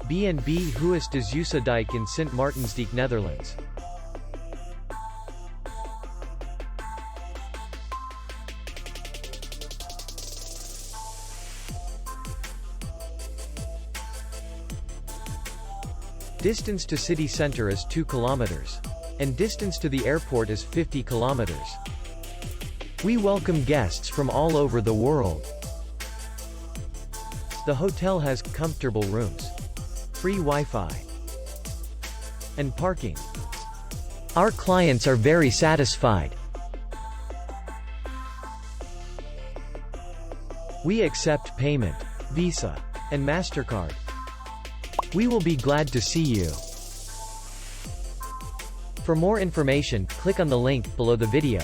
B&B Huis de Zeeuwse Dijk in Sint Maartensdijk, Netherlands. Distance to city center is 2 kilometers. And distance to the airport is 50 kilometers. We welcome guests from all over the world. The hotel has comfortable rooms, free Wi-Fi, and parking. Our clients are very satisfied. We accept payment, Visa, and MasterCard. We will be glad to see you. For more information, click on the link below the video.